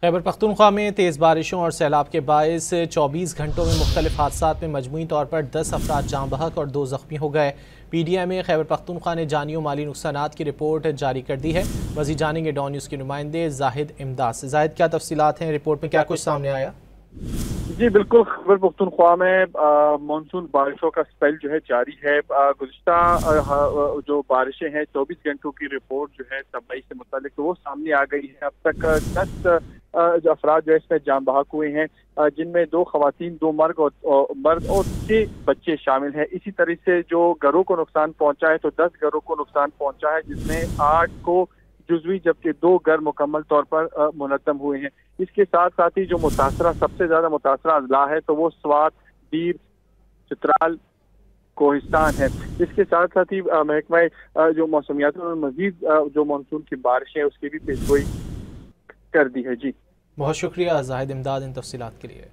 خیبر پختونخوا میں تیز بارشوں اور سیلاب کے باعث 24 گھنٹوں میں مختلف حادثات میں مجموعی طور پر 10 افراد جاں بحق اور 2 زخمی ہو گئے۔ P D M Khyber Pakhtunkhwa نے جانی و مالی نقصانات کی رپورٹ جاری کر دی ہے۔ مزید جانیں گے ڈان نیوز کے نمائندے زاہد امداد سے۔ زاہد، کیا تفصیلات ہیں؟ رپورٹ میں کیا کچھ سامنے آیا؟ جی بالکل، خیبر پختونخوا میں مانسون بارشوں کا سپیل جو ہے جاری ہے۔ گزشتہ جو بارشیں ہیں 24 گھنٹوں کی رپورٹ جو ہے تبئی سے متعلق تو وہ سامنے آ گئی ہے۔ اب تک 10 افراد جو ہے اس میں جاں بحق ہوئے ہیں، جن میں 2 خواتین، 2 مرد اور 6 بچے شامل ہیں۔ اسی طرح سے جو گھروں کو نقصان پہنچا ہے تو 10 گھروں کو نقصان پہنچا ہے، جس میں 8 کو جزوی جبکہ 2 گھر مکمل طور پر منہدم ہوئے ہیں۔ اس کے ساتھ ساتھ ہی جو سب سے زیادہ متاثرہ اضلاع ہے تو وہ سوات، دیر، چترال، کوہستان ہے۔ اس کے ساتھ ساتھ ہی محکمہ جو موسمیات اور مزید جو مانسون کی بارش ہے اس کی بھی پیشگوئی کر دی ہے۔ جی بہت شکریہ زاہد امداد ان تفصیلات کے لیے۔